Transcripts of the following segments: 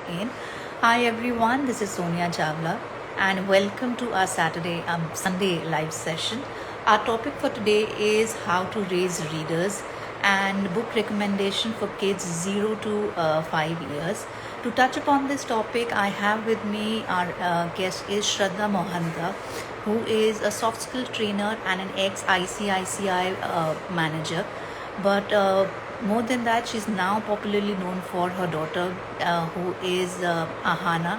in. Hi everyone, this is Sonia Chawla and welcome to our Sunday live session. Our topic for today is how to raise readers and book recommendation for kids 0 to 5 years. To touch upon this topic, I have with me our guest is Shraddha Mohanda, who is a soft skill trainer and an ex ICICI manager. But more than that, she's now popularly known for her daughter, who is Ahana.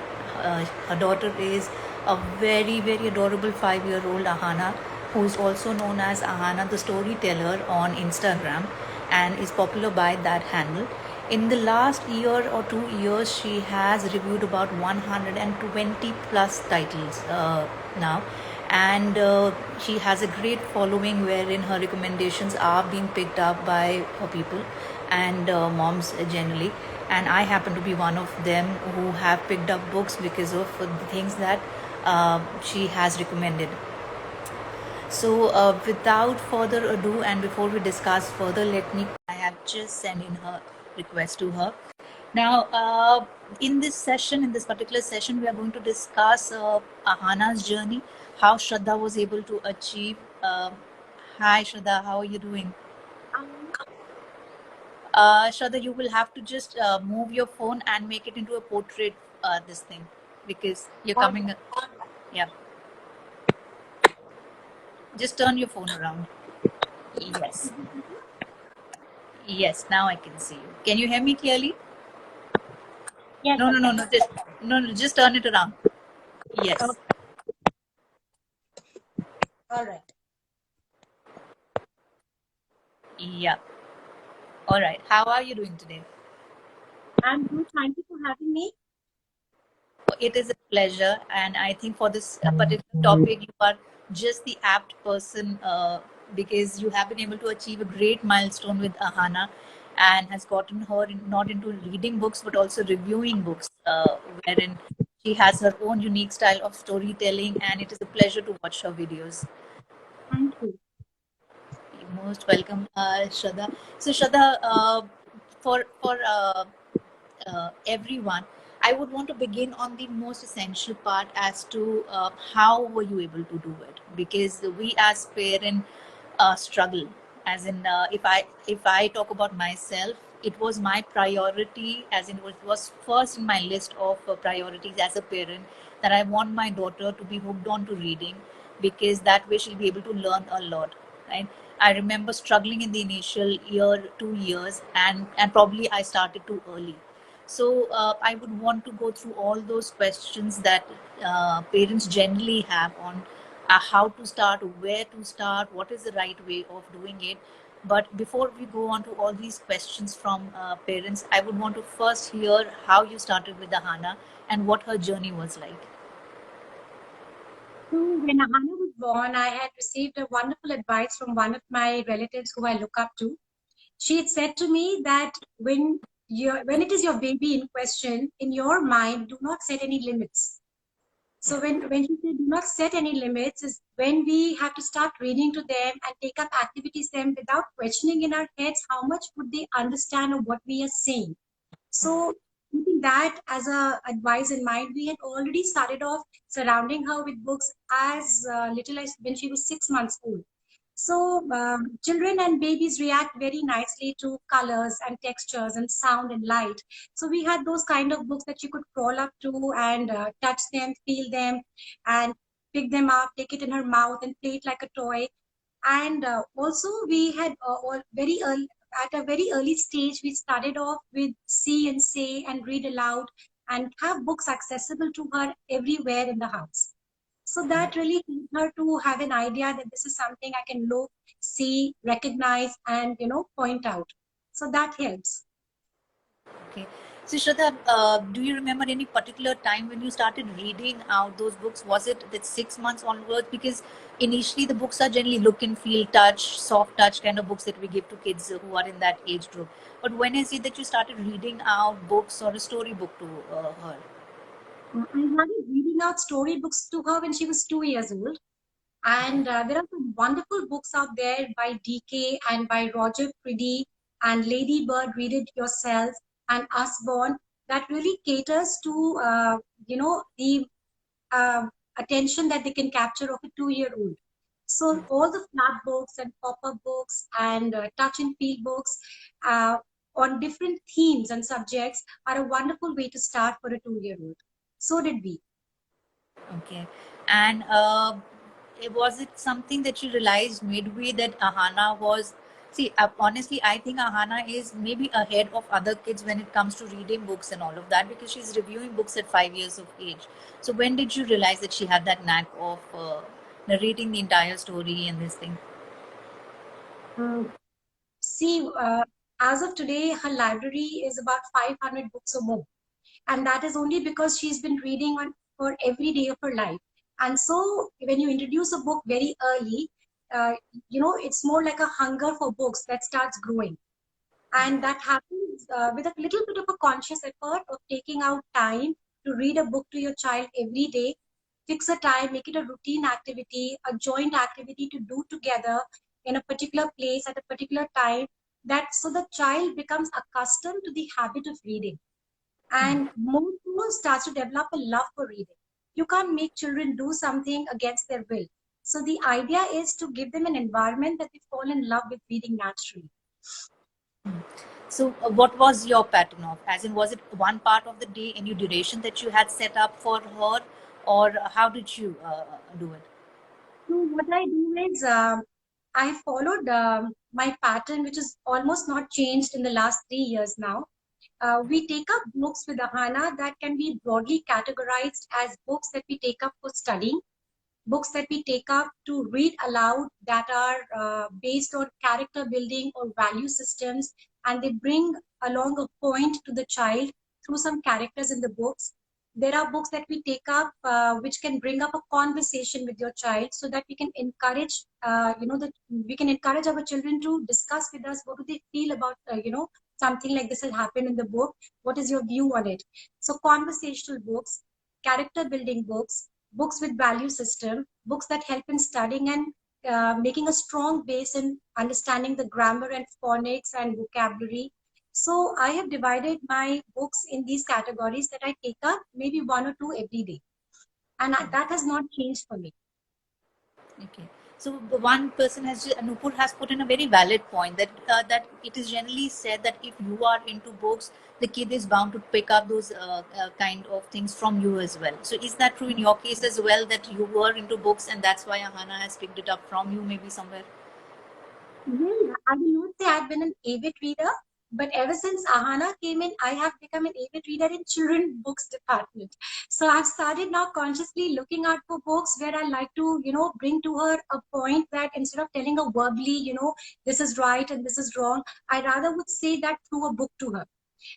Her daughter is a very, very adorable 5-year-old Ahana, who is also known as Ahana the Storyteller on Instagram and is popular by that handle. In the last year or 2 years, she has reviewed about 120 plus titles now, and she has a great following wherein her recommendations are being picked up by her people and moms generally, and I happen to be one of them who have picked up books because of the things that she has recommended. So without further ado, and before we discuss further, I have just sent in her request to her. Now, in this particular session, we are going to discuss Ahana's journey, how Shraddha was able to achieve. Hi, Shraddha, how are you doing? Shraddha, you will have to just move your phone and make it into a portrait, this thing, because you're coming. Yeah, just turn your phone around. Yes. Yes, now I can see you. Can you hear me clearly? Yes. No, no, no, no. Just turn it around. Yes. Okay. All right. Yeah. All right. How are you doing today? I'm good. Thank you for having me. It is a pleasure, and I think for this particular topic, you are just the apt person because you have been able to achieve a great milestone with Ahana and has gotten her not into reading books but also reviewing books, wherein she has her own unique style of storytelling, and it is a pleasure to watch her videos. Thank you. You're most welcome, Shraddha. So, Shraddha, for everyone, I would want to begin on the most essential part as to how were you able to do it? Because we as parents struggle. As in, if I talk about myself, it was my priority. As in, it was first in my list of priorities as a parent that I want my daughter to be hooked on to reading, because that way she'll be able to learn a lot, right? I remember struggling in the initial year, 2 years, and probably I started too early. So I would want to go through all those questions that parents generally have on how to start, where to start, what is the right way of doing it. But before we go on to all these questions from parents, I would want to first hear how you started with Ahana and what her journey was like. So when Ahana was born, I had received a wonderful advice from one of my relatives who I look up to. She had said to me that when it is your baby in question, in your mind, do not set any limits. So when she said do not set any limits is when we have to start reading to them and take up activities them without questioning in our heads how much would they understand of what we are saying. So keeping that as a advice in mind, we had already started off surrounding her with books as little as when she was 6 months old. So children and babies react very nicely to colors and textures and sound and light. So we had those kind of books that you could crawl up to and touch them, feel them, and pick them up, take it in her mouth and play it like a toy. And also we had very early at a very early stage we started off with see and say and read aloud and have books accessible to her everywhere in the house. So that really helped her to have an idea that this is something I can look, see, recognize, and point out. So that helps. Okay. So, Shraddha, do you remember any particular time when you started reading out those books? Was it that 6 months onwards? Because initially the books are generally look and feel, touch, soft touch kind of books that we give to kids who are in that age group. But when is it that you started reading out books or a storybook to her? I started reading out storybooks to her when she was 2 years old. And there are some wonderful books out there by DK and by Roger Priddy and Lady Bird, Read It Yourself, and Usborne. that really caters to the attention that they can capture of a 2-year-old. So all the flat books and pop-up books and touch and feel books on different themes and subjects are a wonderful way to start for a 2-year-old. So did we. Okay. And was it something that you realized midway that Ahana was? See, honestly, I think Ahana is maybe ahead of other kids when it comes to reading books and all of that, because she's reviewing books at 5 years of age. So when did you realize that she had that knack of narrating the entire story and this thing? See, as of today, her library is about 500 books or more. And that is only because she's been reading on for every day of her life. And so when you introduce a book very early, it's more like a hunger for books that starts growing. And that happens with a little bit of a conscious effort of taking out time to read a book to your child every day. Fix a time, make it a routine activity, a joint activity to do together in a particular place at a particular time. That so the child becomes accustomed to the habit of reading, and more starts to develop a love for reading. You can't make children do something against their will. So the idea is to give them an environment that they fall in love with reading naturally. So, what was your pattern of? As in, was it one part of the day, any duration that you had set up for her, or how did you do it? So what I do is I followed my pattern, which is almost not changed in the last 3 years now. We take up books with Ahana that can be broadly categorized as books that we take up for studying, books that we take up to read aloud that are based on character building or value systems, and they bring along a point to the child through some characters in the books. There are books that we take up which can bring up a conversation with your child, so that we can encourage, that we can encourage our children to discuss with us what do they feel about, something like this has happened in the book. What is your view on it? So conversational books, character building books, books with value system, books that help in studying and making a strong base in understanding the grammar and phonics and vocabulary. So I have divided my books in these categories that I take up maybe one or two every day. And that has not changed for me. Okay. So one person has, Nupur has put in a very valid point that that it is generally said that if you are into books, the kid is bound to pick up those kind of things from you as well. So is that true in your case as well, that you were into books and that's why Ahana has picked it up from you maybe somewhere? Well, I will not say I've been an avid reader, but ever since Ahana came in, I have become an avid reader in children books department. So I've started now consciously looking out for books where I like to, bring to her a point that instead of telling her verbally, this is right and this is wrong, I rather would say that through a book to her.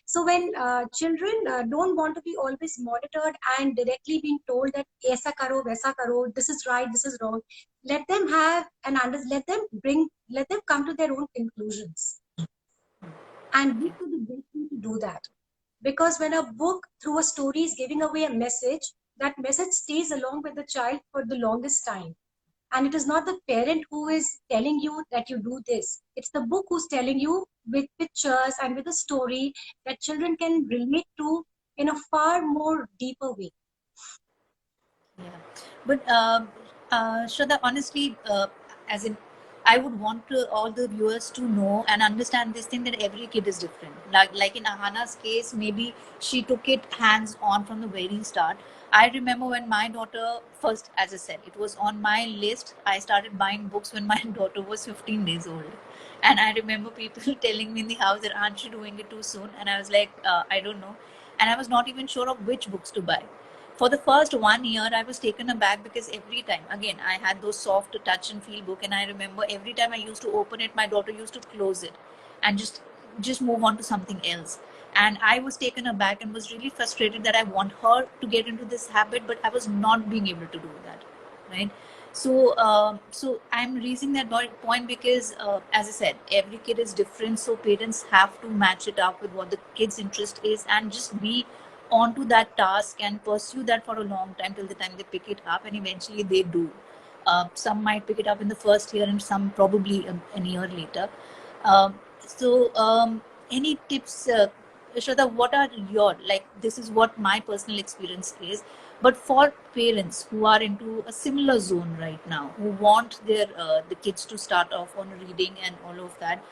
So when children don't want to be always monitored and directly being told that aisa karo, vaisa karo, this is right, this is wrong, let them have and let them come to their own conclusions. And book is the best way to do that. Because when a book through a story is giving away a message, that message stays along with the child for the longest time. And it is not the parent who is telling you that you do this. It's the book who's telling you with pictures and with a story that children can relate to in a far more deeper way. Yeah, but Shraddha, honestly, as in, I would want all the viewers to know and understand this thing that every kid is different. Like in Ahana's case, maybe she took it hands on from the very start. I remember when my daughter first, as I said, it was on my list. I started buying books when my daughter was 15 days old. And I remember people telling me in the house that aren't you doing it too soon? And I was like, I don't know. And I was not even sure of which books to buy. For the first 1 year, I was taken aback because every time, again, I had those soft touch and feel book, and I remember every time I used to open it, my daughter used to close it and just move on to something else. And I was taken aback and was really frustrated that I want her to get into this habit, but I was not being able to do that, right? So I'm raising that point because, as I said, every kid is different, so parents have to match it up with what the kid's interest is and just be onto that task and pursue that for a long time till the time they pick it up, and eventually they do. Some might pick it up in the first year and some probably a year later. Um, so any tips Shraddha, what are your, like, this is what my personal experience is, but for parents who are into a similar zone right now, who want their the kids to start off on reading and all of that,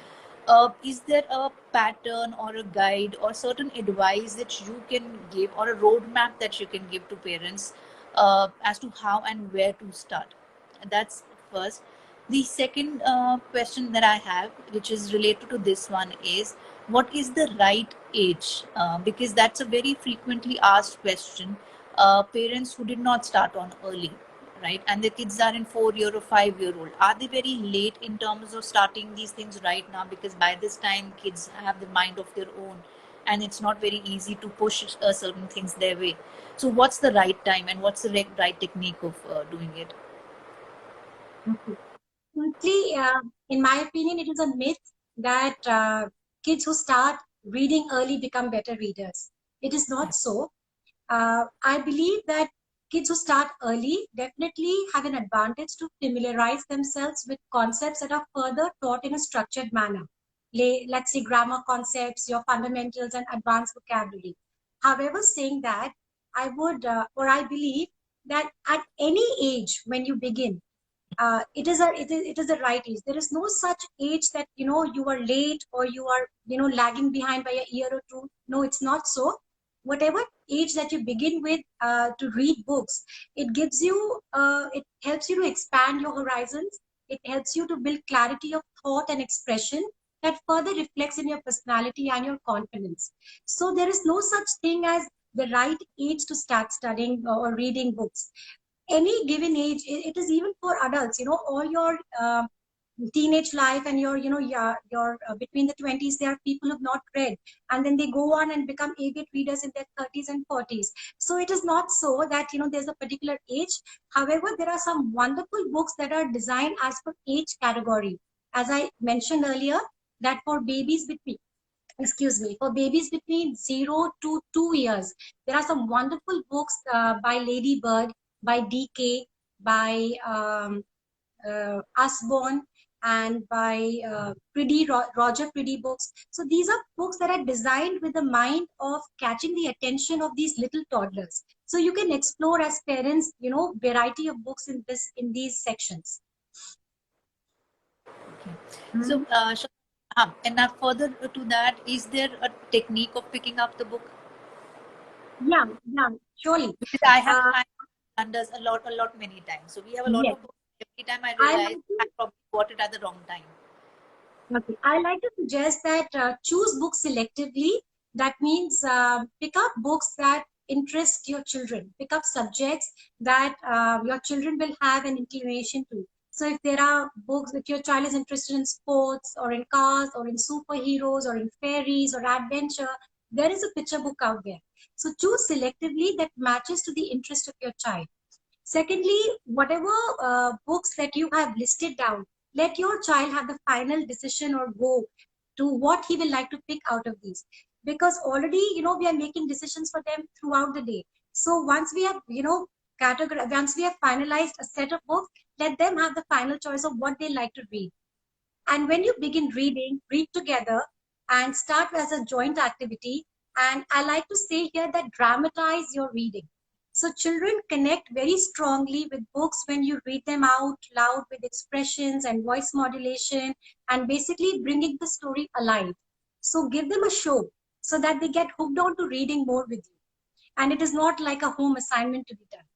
is there a pattern or a guide or certain advice that you can give, or a roadmap that you can give to parents as to how and where to start? That's first. The second question that I have, which is related to this one, is what is the right age? Because that's a very frequently asked question. Parents who did not start on early, right, and the kids are in 4 year or 5 year old, are they very late in terms of starting these things right now? Because by this time kids have the mind of their own, and it's not very easy to push certain things their way. So what's the right time, and what's the right technique of doing it? Okay. Firstly, in my opinion, it is a myth that kids who start reading early become better readers. It is not so. I believe that kids who start early definitely have an advantage to familiarize themselves with concepts that are further taught in a structured manner. Let's say grammar concepts, your fundamentals, and advanced vocabulary. However, saying that, I believe that at any age when you begin, it is the right age. There is no such age that you are late or you are lagging behind by a year or two. No, it's not so. Whatever age that you begin with to read books, it helps you to expand your horizons. It helps you to build clarity of thought and expression that further reflects in your personality and your confidence. So there is no such thing as the right age to start studying or reading books. Any given age, it is even for adults, all your teenage life and your between the 20s, there are people who've not read, and then they go on and become avid readers in their 30s and 40s. So it is not so that there's a particular age. However, there are some wonderful books that are designed as per age category, as I mentioned earlier, that for babies between for babies between 0 to 2 years, there are some wonderful books by Lady Bird, by DK, by Usborne, and by Roger Priddy books. So these are books that are designed with the mind of catching the attention of these little toddlers. So you can explore as parents, variety of books in these sections. Okay. So Mhm. and now further to that, is there a technique of picking up the book? Yeah, yeah, surely. Because I have Uh, done this a lot many times. So we have a lot yes, of books. Every time I I realize like to I probably bought it at the wrong time. Okay. I like to suggest that choose books selectively. That means pick up books that interest your children. Pick up subjects that your children will have an inclination to. So if there are books that your child is interested in sports or in cars or in superheroes or in fairies or adventure, there is a picture book out there. So choose selectively that matches to the interest of your child. Secondly, whatever books that you have listed down, let your child have the final decision or go to what he will like to pick out of these. Because already, we are making decisions for them throughout the day. So once we have, once we have finalized a set of books, let them have the final choice of what they like to read. And when you begin reading, read together and start as a joint activity. And I like to say here that dramatize your reading. So children connect very strongly with books when you read them out loud with expressions and voice modulation and basically bringing the story alive. So give them a show so that they get hooked on to reading more with you. And it is not like a home assignment to be done.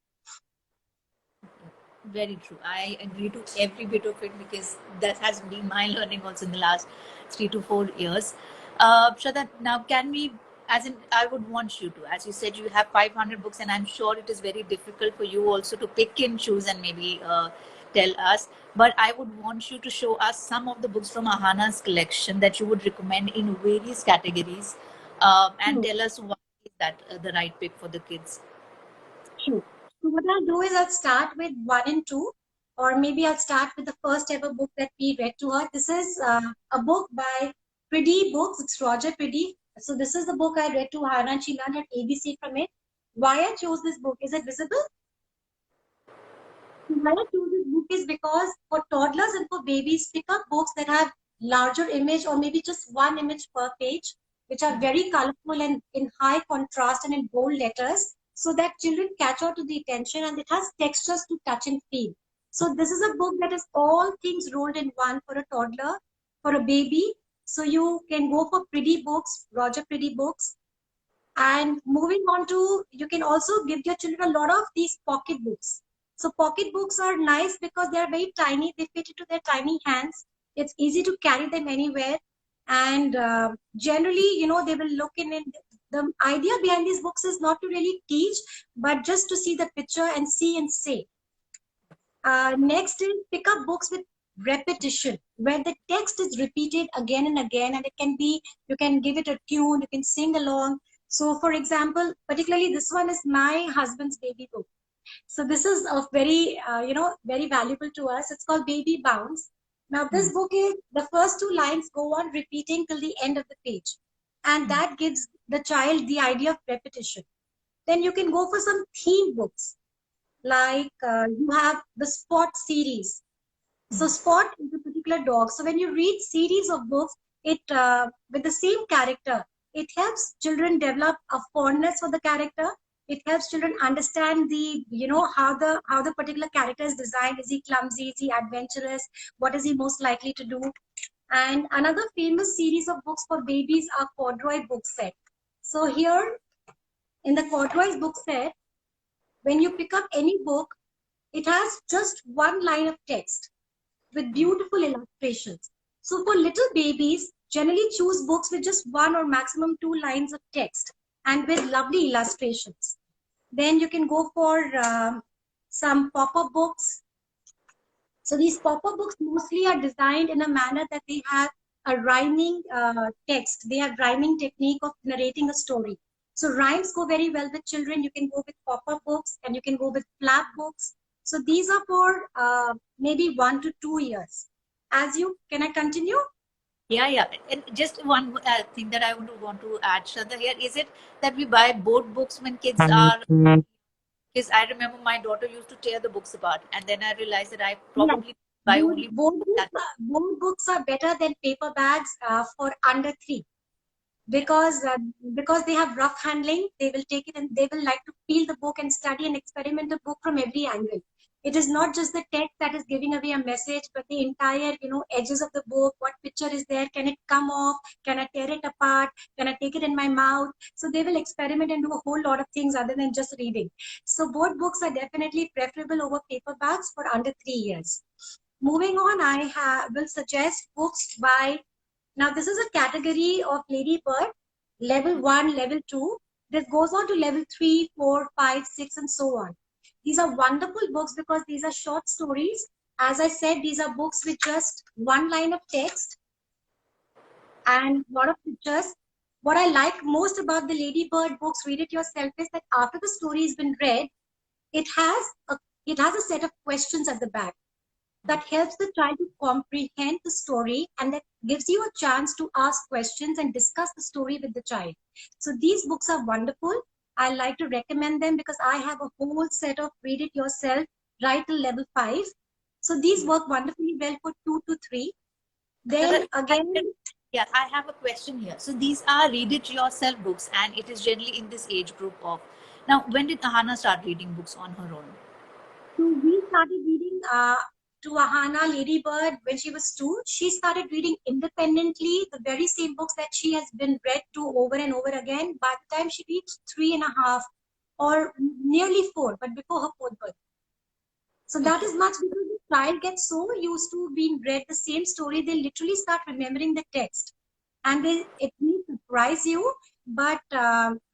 Very true. I agree to every bit of it, because that has been my learning also in the last 3 to 4 years. Shraddha, now can we, as in, I would want you to, as you said, you have 500 books, and I'm sure it is very difficult for you also to pick and choose and maybe tell us. But I would want you to show us some of the books from Ahana's collection that you would recommend in various categories, and Hmm. tell us why is that the right pick for the kids. Sure. So what I'll do is I'll start with one and two, or maybe I'll start with the first ever book that we read to her. This is a book by Priddy Books. It's Roger Priddy. So this is the book I read to Hannah, and she learned at ABC from it. Why I chose this book? Is it visible? Why I chose this book is because for toddlers and for babies, pick up books that have larger image or maybe just one image per page. which are very colorful and in high contrast and in bold letters, so that children catch on to the attention, and it has textures to touch and feel. So this is a book that is all things rolled in one for a toddler, for a baby. So you can go for Pretty Books, Roger Pretty Books. And moving on to, you can also give your children a lot of these pocket books. So pocket books are nice because they're very tiny. They fit into their tiny hands. It's easy to carry them anywhere. And generally, they will look in. The idea behind these books is not to really teach, but just to see the picture and see and say. Next is pick up books with repetition, where the text is repeated again and again, and it can be, you can give it a tune, you can sing along. So for example, particularly this one is my husband's baby book. So this is of very, very valuable to us. It's called Baby Bounce. Now this book is, the first two lines go on repeating till the end of the page. And that gives the child the idea of repetition. Then you can go for some theme books. Like you have the Spot series. So Spot is a particular dog. So when you read series of books, it with the same character, it helps children develop a fondness for the character. It helps children understand the, how the particular character is designed. Is he clumsy? Is he adventurous? What is he most likely to do? And another famous series of books for babies are Corduroy book set. So here in the Corduroy book set, when you pick up any book, it has just one line of text with beautiful illustrations. So for little babies, generally choose books with just one or maximum two lines of text and with lovely illustrations. Then you can go for some pop-up books. So these pop-up books mostly are designed in a manner that they have a rhyming text. They have rhyming technique of narrating a story. So rhymes go very well with children. You can go with pop-up books and you can go with flap books. So these are for maybe 1 to 2 years. Can I continue? Yeah. And just one thing that I would want to add, Shraddha, here is it that we buy board books when kids are. Because I remember my daughter used to tear the books apart, and then I realized that I probably buy only board books are better than paper bags for under 3. Because they have rough handling, they will take it and they will like to feel the book and study and experiment the book from every angle. It is not just the text that is giving away a message, but the entire, edges of the book. What picture is there? Can it come off? Can I tear it apart? Can I take it in my mouth? So they will experiment and do a whole lot of things other than just reading. So board books are definitely preferable over paperbacks for under 3 years. Moving on, I will suggest books by. Now, this is a category of Ladybird, level 1, level 2. This goes on to level 3, 4, 5, 6, and so on. These are wonderful books because these are short stories. As I said, these are books with just one line of text and a lot of pictures. What I like most about the Ladybird books, Read It Yourself, is that after the story has been read, it has a set of questions at the back that helps the child to comprehend the story, and that gives you a chance to ask questions and discuss the story with the child. So these books are wonderful. I like to recommend them because I have a whole set of Read It Yourself right till level 5. So these work wonderfully well for 2 to 3. Then again, yeah, I have a question here. So these are Read It Yourself books, and it is generally in this age group of. Now, when did Ahana start reading books on her own? So we started reading to Ahana Ladybird when she was 2. She started reading independently the very same books that she has been read to over and over again. By the time she reached 3.5 or nearly 4, but before her 4th birthday. So that is much because the child gets so used to being read the same story, they literally start remembering the text. And it may surprise you, but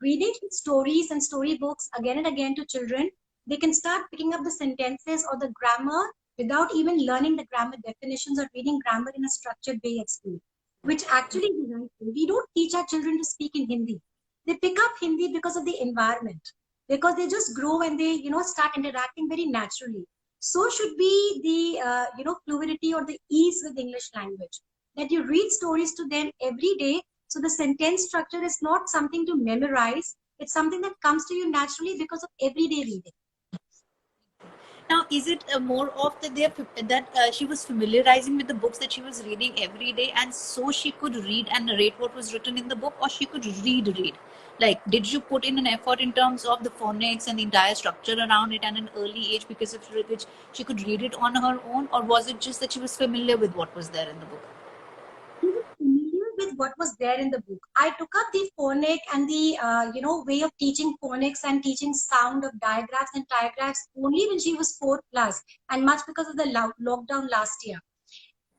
reading stories and storybooks again and again to children, they can start picking up the sentences or the grammar without even learning the grammar definitions or reading grammar in a structured way at school, which actually is right. We don't teach our children to speak in Hindi. They pick up Hindi because of the environment, because they just grow and they, start interacting very naturally. So should be the, fluidity or the ease with English language, that you read stories to them every day. So the sentence structure is not something to memorize. It's something that comes to you naturally because of everyday reading. Now, is it more of that she was familiarizing with the books that she was reading every day, and so she could read and narrate what was written in the book, or she could read? Like, did you put in an effort in terms of the phonics and the entire structure around it at an early age, because of which she could read it on her own, or was it just that she was familiar with what was there in the book? She was familiar with what was there in the book. I took up the phonic and the way of teaching phonics and teaching sound of digraphs and trigraphs only when she was 4+, and much because of the lockdown last year.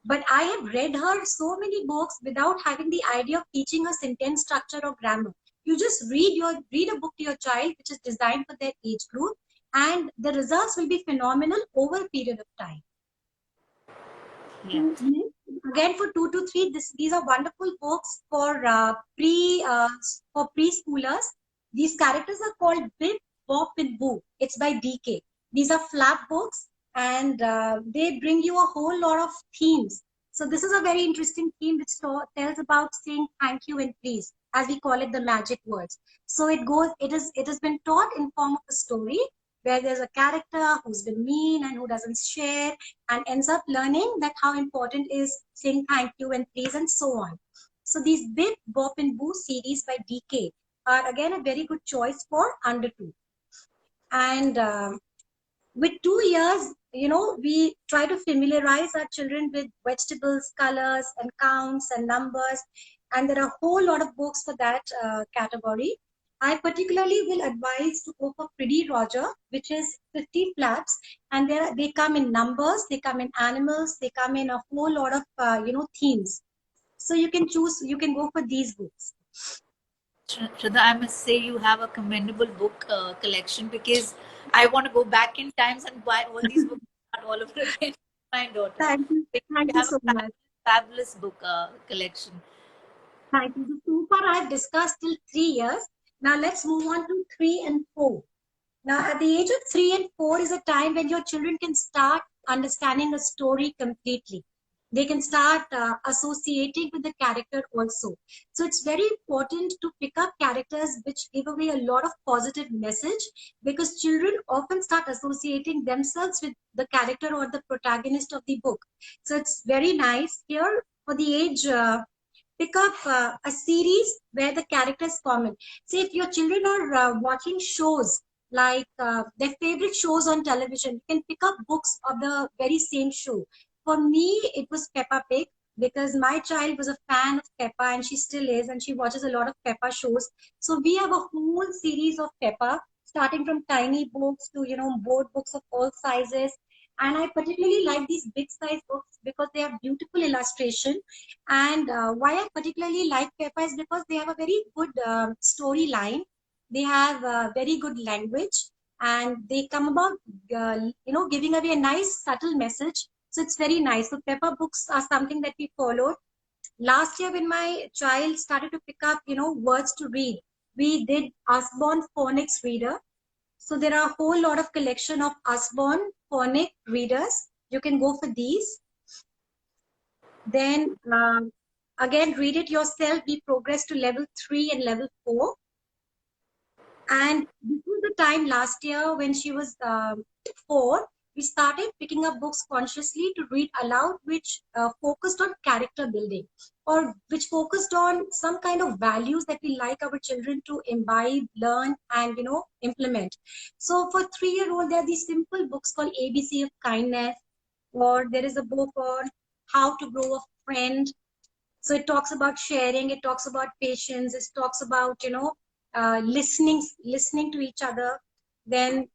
But I have read her so many books without having the idea of teaching her sentence structure or grammar. You just read a book to your child which is designed for their age group, and the results will be phenomenal over a period of time. Yeah. Again, for 2 to 3, these are wonderful books for preschoolers. These characters are called Bip, Bop, and Boo. It's by DK. These are flap books, and they bring you a whole lot of themes. So this is a very interesting theme which tells about saying thank you and please, as we call it, the magic words. So it has been taught in form of a story where there's a character who's been mean and who doesn't share, and ends up learning that how important is saying thank you and please and so on. So these Bip, Bop, and Boo series by DK are again a very good choice for under 2. And with 2 years, we try to familiarize our children with vegetables, colors, and counts and numbers. And there are a whole lot of books for that category. I particularly will advise to go for Pretty Roger, which is 50 flaps, and they come in numbers, they come in animals, they come in a whole lot of themes. So you can go for these books. Shraddha, I must say you have a commendable book collection, because I want to go back in times and buy all these books all over again. My daughter. Thank you. Thank you have so a much. fabulous book collection. Thank you. So far, I've discussed till 3 years. Now let's move on to 3 and 4. Now, at the age of 3 and 4 is a time when your children can start understanding a story completely. They can start associating with the character also. So it's very important to pick up characters which give away a lot of positive message, because children often start associating themselves with the character or the protagonist of the book. So it's very nice here for the age. Pick up a series where the character is common. Say if your children are watching shows like their favorite shows on television, you can pick up books of the very same show. For me, it was Peppa Pig, because my child was a fan of Peppa, and she still is, and she watches a lot of Peppa shows. So we have a whole series of Peppa, starting from tiny books to board books of all sizes. And I particularly like these big size books because they have beautiful illustration. And why I particularly like Peppa is because they have a very good storyline. They have very good language, and they come about, giving away a nice subtle message. So it's very nice. So Peppa books are something that we followed. Last year, when my child started to pick up, words to read, we did Usborne Phonics Reader. So there are a whole lot of collection of Usborne phonic readers. You can go for these. Then again, read it yourself. We progress to level 3 and level 4. And this was the time last year when she was 4. We started picking up books consciously to read aloud, which focused on character building, or which focused on some kind of values that we like our children to imbibe, learn, and implement. So for 3-year-old, there are these simple books called ABC of Kindness, or there is a book on How to Grow a Friend. So it talks about sharing, it talks about patience, it talks about listening to each other. Then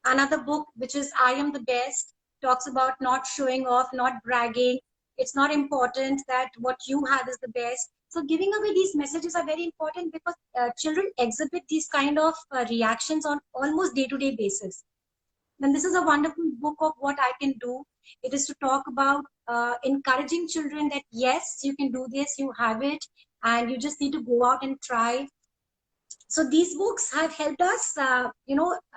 another book, which is I Am the Best, talks about not showing off, not bragging. It's not important that what you have is the best. So giving away these messages are very important, because children exhibit these kind of reactions on almost day-to-day basis. And this is a wonderful book of what I can do. It is to talk about encouraging children that yes, you can do this, you have it, and you just need to go out and try. So these books have helped us,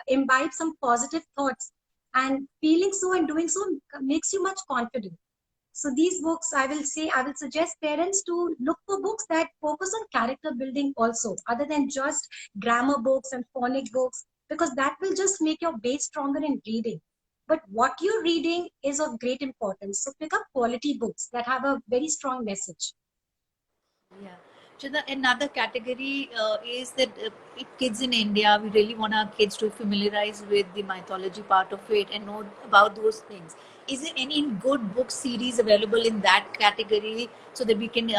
imbibe some positive thoughts, and feeling so and doing so makes you much confident. So these books, I will suggest parents to look for books that focus on character building also, other than just grammar books and phonic books, because that will just make your base stronger in reading. but what you're reading is of great importance. So pick up quality books that have a very strong message. Yeah. So another category is that kids in India, we really want our kids to familiarize with the mythology part of it and know about those things. Is there any good book series available in that category so that we can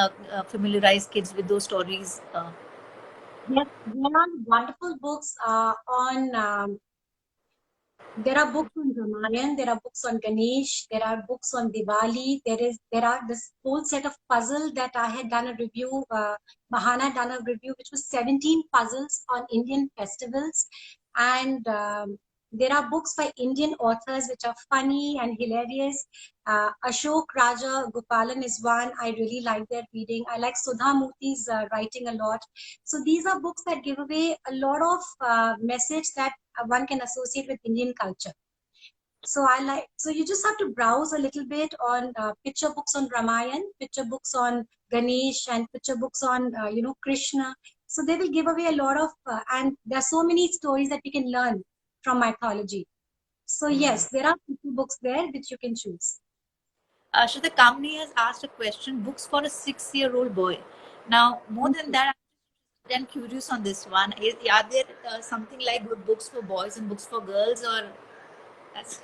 familiarize kids with those stories? Yes, there are wonderful books on there are books on Ramayan, there are books on Ganesh, there are books on Diwali. There are this whole set of puzzle that I had done a review. Mahana had done a review, which was 17 puzzles on Indian festivals, and there are books by Indian authors which are funny and hilarious. Ashok Raja Gopalan is one. I really like their reading. I like Sudha Murthy's writing a lot. So these are books that give away a lot of message that one can associate with Indian culture. So so you just have to browse a little bit on picture books on Ramayan, picture books on Ganesh, and picture books on, Krishna. So they will give away a lot of, and there are so many stories that we can learn from mythology. So yes, there are picture books there which you can choose. So the company has asked a question: books for a 6-year-old boy. Now, more than that, I'm curious on this one. Are there something like good books for boys and books for girls, or that's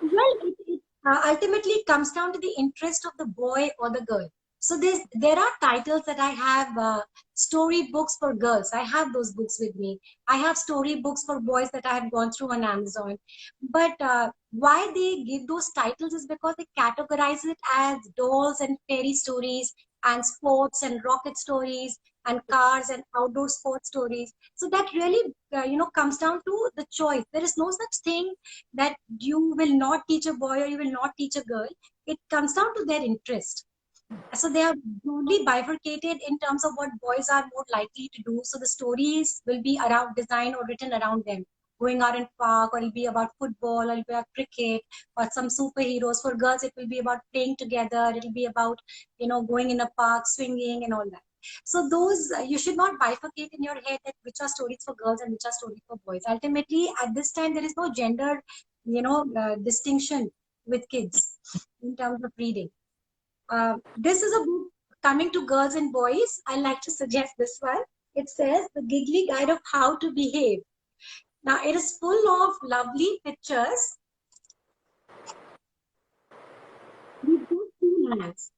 Well, it ultimately comes down to the interest of the boy or the girl. So there are titles that I have, story books for girls. I have those books with me. I have story books for boys that I have gone through on Amazon. But why they give those titles is because they categorize it as dolls and fairy stories and sports and rocket stories and cars and outdoor sports stories. So that really, comes down to the choice. There is no such thing that you will not teach a boy or you will not teach a girl. It comes down to their interest. So they are broadly bifurcated in terms of what boys are more likely to do. So the stories will be around design or written around them. Going out in park, or it'll be about football, or it'll be about cricket, or some superheroes. For girls, it will be about playing together. It'll be about, going in a park, swinging, and all that. So those you should not bifurcate in your head that which are stories for girls and which are stories for boys. Ultimately, at this time, there is no gender, distinction with kids in terms of reading. This is a book coming to girls and boys. I like to suggest this one. It says The Giggly Guide of How to Behave. Now, it is full of lovely pictures with just 2 lines.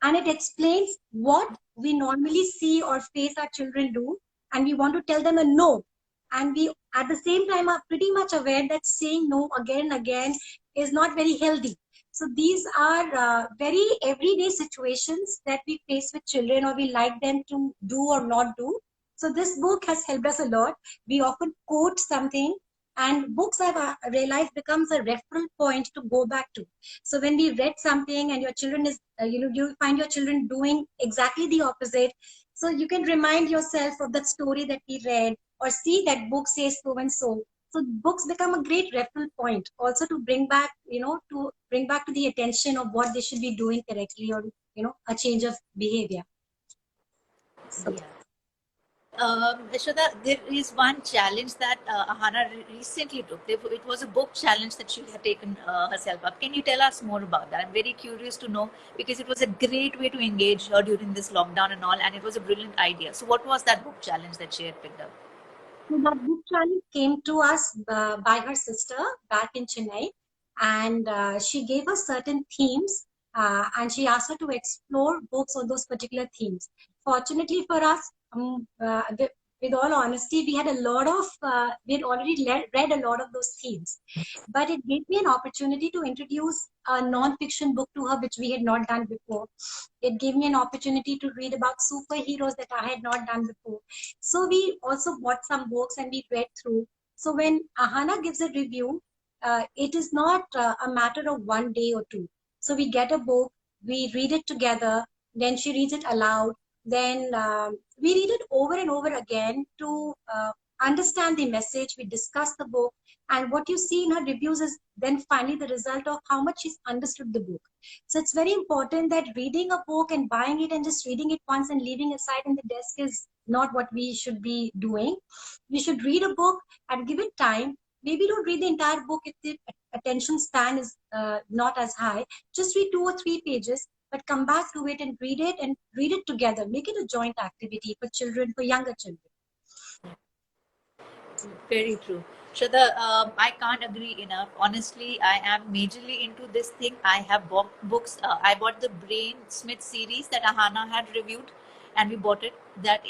And it explains what we normally see or face our children do. And we want to tell them a no. And we, at the same time, are pretty much aware that saying no again and again is not very healthy. So these are very everyday situations that we face with children or we like them to do or not do. So this book has helped us a lot. We often quote something, and books, I've realized, becomes a referral point to go back to. So when we read something and your children is, you find your children doing exactly the opposite. So you can remind yourself of that story that we read, or see that book says so and so. So books become a great referral point also to bring back, to the attention of what they should be doing correctly, or, a change of behavior. So, yeah. Yashoda, there is one challenge that Ahana recently took. It was a book challenge that she had taken herself up. Can you tell us more about that? I'm very curious to know, because it was a great way to engage her during this lockdown and all, and it was a brilliant idea. So, what was that book challenge that she had picked up? So that book challenge came to us by her sister back in Chennai, and she gave us certain themes, and she asked her to explore books on those particular themes. Fortunately for us, with all honesty, we had we had already read a lot of those themes, but it gave me an opportunity to introduce a non-fiction book to her, which we had not done before. It gave me an opportunity to read about superheroes that I had not done before. So we also bought some books and we read through. So when Ahana gives a review, it is not a matter of one day or two. So we get a book, we read it together, then she reads it aloud, then we read it over and over again to understand the message. We discuss the book, and what you see in her reviews is then finally the result of how much she's understood the book. So it's very important that reading a book and buying it and just reading it once and leaving it aside in the desk is not what we should be doing. We should read a book and give it time. maybe don't read the entire book if the attention span is not as high. Just read 2 or 3 pages, but come back to it and read it together. Make it a joint activity for children, for younger children. Very true. Shraddha, I can't agree enough. Honestly, I am majorly into this thing. I have bought books. I bought the Brain Smith series that Ahana had reviewed, and we bought it. That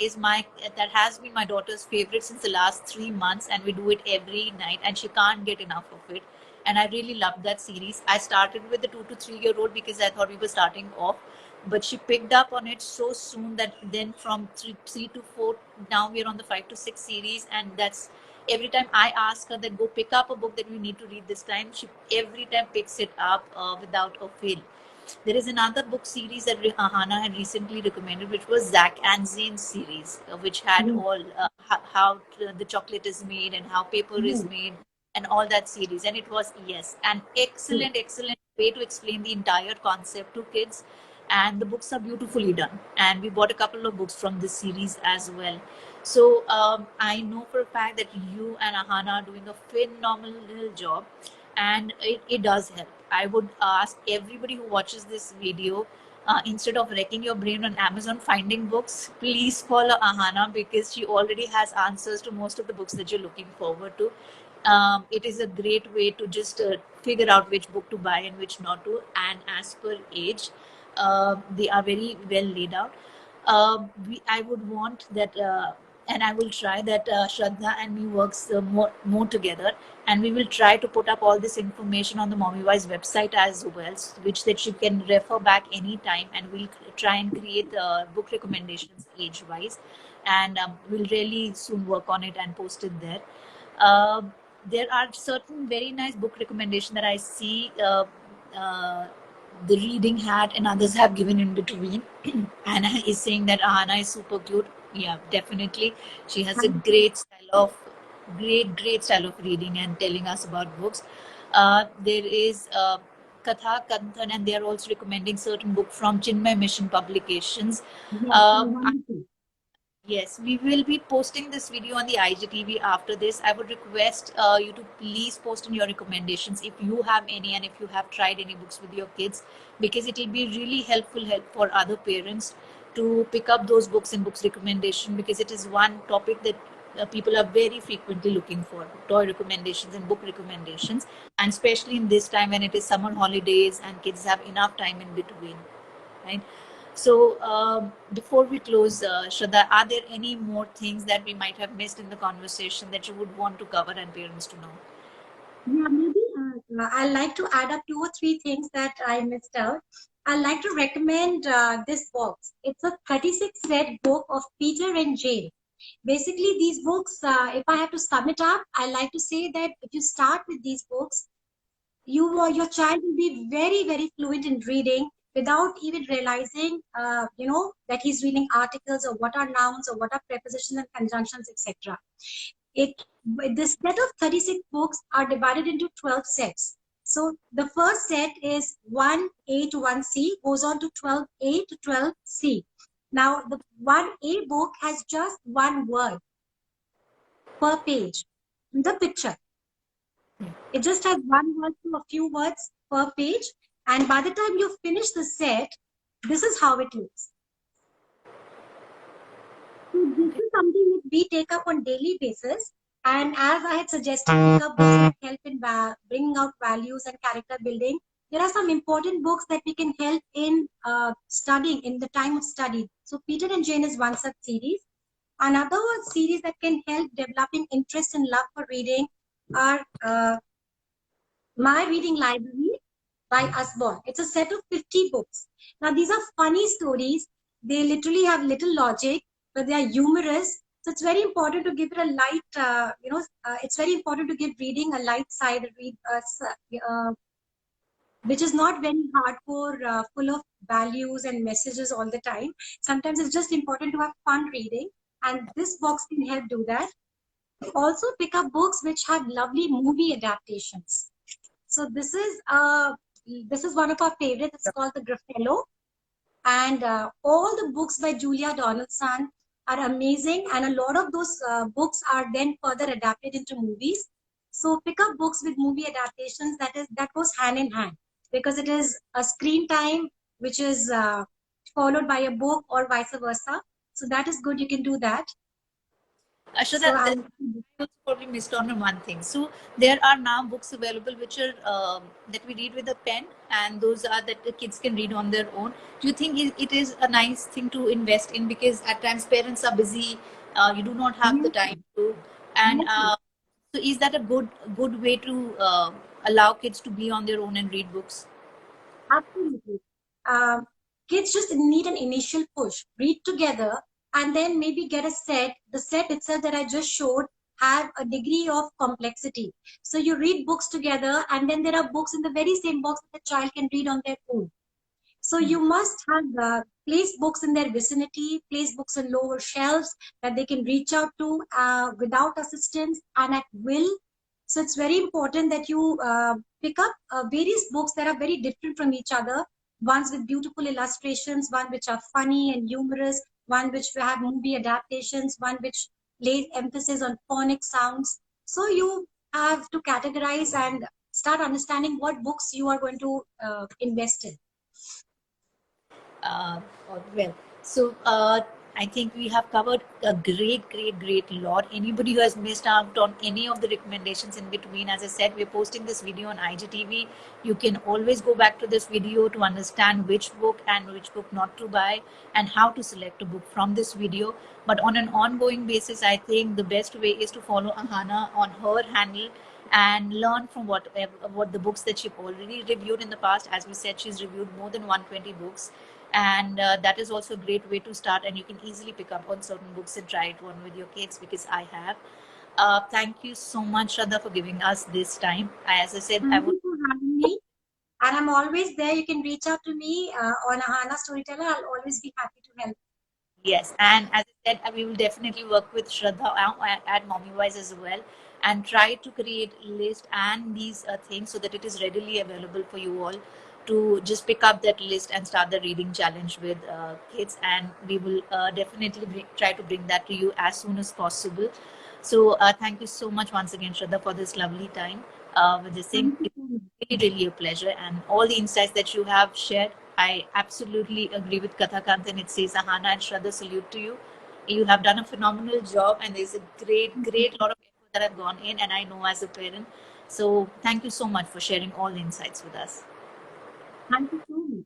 has been my daughter's favorite since the last 3 months, and we do it every night, and she can't get enough of it. And I really loved that series. I started with the 2 to 3 year old because I thought we were starting off, but she picked up on it so soon that then from three to four, now we're on the 5 to 6 series, and that's every time I ask her that go pick up a book that we need to read this time, she every time picks it up without a fail. There is another book series that Hannah had recently recommended, which was Zach and Zane's series, which had Yes. all how the chocolate is made and how paper is Yes. made and all that series. And it was, yes, an Yes. excellent way to explain the entire concept to kids. And the books are beautifully done. And we bought a couple of books from this series as well. So I know for a fact that you and Ahana are doing a phenomenal job, and it does help. I would ask everybody who watches this video, instead of wrecking your brain on Amazon finding books, please follow Ahana because she already has answers to most of the books that you're looking forward to. It is a great way to just figure out which book to buy and which not to, and as per age, they are very well laid out. I would want that, and I will try that Shraddha and me works more together, and we will try to put up all this information on the MommyWise website as well, which that you can refer back anytime, and we'll try and create book recommendations age-wise, and we'll really soon work on it and post it there. Uh, there are certain very nice book recommendations that I see the Reading Hat and others have given in between. Anna is saying that Anna is super cute. Yeah, definitely. She has a great style of reading and telling us about books. There is Katha Kanthan, and they are also recommending certain book from Chinmay Mission Publications. Yes. Um, Wonderful. Yes, we will be posting this video on the IGTV after this. I would request you to please post in your recommendations if you have any and if you have tried any books with your kids, because it will be really help for other parents to pick up those books and books recommendation, because it is one topic that people are very frequently looking for, toy recommendations and book recommendations, and especially in this time when it is summer holidays and kids have enough time in between, right? So before we close, Shraddha, are there any more things that we might have missed in the conversation that you would want to cover and parents to know? Yeah, maybe I'd like to add up 2 or 3 things that I missed out. I'd like to recommend this box. It's a 36 set book of Peter and Jane. Basically, these books, if I have to sum it up, I like to say that if you start with these books, your child will be very fluent in reading without even realizing, that he's reading articles or what are nouns or what are prepositions and conjunctions, etc. It This set of 36 books are divided into 12 sets. So the first set is 1A to 1C, goes on to 12A to 12C. Now the 1A book has just one word per page, the picture. It just has one word to a few words per page. And by the time you finish the set, this is how it looks. So this is something that we take up on daily basis. And as I had suggested, pick up books that help in bringing out values and character building. There are some important books that we can help in studying in the time of study. So Peter and Jane is one such series. Another series that can help developing interest and love for reading are My Reading Library by Usborne. It's a set of 50 books. Now, these are funny stories. They literally have little logic, but they are humorous. So it's very important to give it a light, it's very important to give reading a light side, which is not very hardcore, full of values and messages all the time. Sometimes it's just important to have fun reading, and this box can help do that. Also, pick up books which have lovely movie adaptations. So this is one of our favorites. It's called The Griffellow, and all the books by Julia Donaldson are amazing, and a lot of those books are then further adapted into movies. So pick up books with movie adaptations. That goes hand in hand, because it is a screen time which is followed by a book or vice versa. So that is good. You can do that. So Ashada, I'll. I also probably missed on one thing. So there are now books available which are that we read with a pen, and those are that the kids can read on their own. Do you think it is a nice thing to invest in, because at times parents are busy, you do not have the Yes, time to, and yes, so is that a good way to allow kids to be on their own and read books? absolutely. Um, Kids just need an initial push, read together, and then maybe get a set. The set itself that I just showed have a degree of complexity. So you read books together, and then there are books in the very same box that the child can read on their own. So Hmm. you must have place books in their vicinity, place books in lower shelves that they can reach out to without assistance and at will. So it's very important that you pick up various books that are very different from each other. Ones with beautiful illustrations, one which are funny and humorous, one which have movie adaptations, one which lays emphasis on phonic sounds. So you have to categorize and start understanding what books you are going to invest in. uh, well, so I think we have covered a great lot. Anybody who has missed out on any of the recommendations in between, as I said, we're posting this video on IGTV. You can always go back to this video to understand which book and which book not to buy, and how to select a book from this video. But on an ongoing basis, I think the best way is to follow Ahana on her handle and learn from what the books that she's already reviewed in the past. As we said, she's reviewed more than 120 books, and that is also a great way to start, and you can easily pick up on certain books and try it on with your kids, because I have. Thank you so much, Shraddha, for giving us this time. As I said, I Thank would. you for having me. And I'm always there. You can reach out to me on Ahana Storyteller. I'll always be happy to help. Yes, and as I said, we will definitely work with Shraddha at Mommy Wise as well, and try to create list and these things so that it is readily available for you all to just pick up that list and start the reading challenge with kids. And we will definitely try to bring that to you as soon as possible. So thank you so much once again, Shraddha, for this lovely time with this thing. Thank you so much. Really a pleasure, and all the insights that you have shared. I absolutely agree with Kathakant, and it says, Ahana and Shraddha, salute to you. You have done a phenomenal job, and there's a great lot of effort that have gone in, and I know as a parent. So thank you so much for sharing all the insights with us. Thank you so much.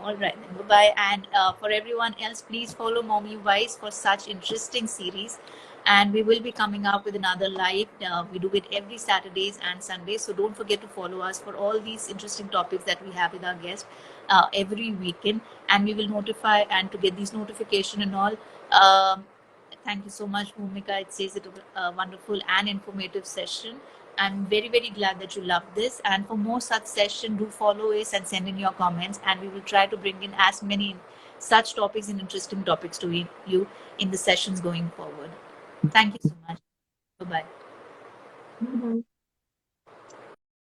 All right, then. Bye-bye. And for everyone else, please follow Mommy Wise for such interesting series. And we will be coming up with another live. We do it every Saturdays and Sundays. So don't forget to follow us for all these interesting topics that we have with our guests every weekend. And we will notify, and to get these notification and all. Thank you so much, Bhumika. It says it was a wonderful and informative session. I'm very glad that you love this. And for more such session, do follow us and send in your comments. And we will try to bring in as many such topics and interesting topics to you in the sessions going forward. Thank you so much. Bye bye. Bye-bye.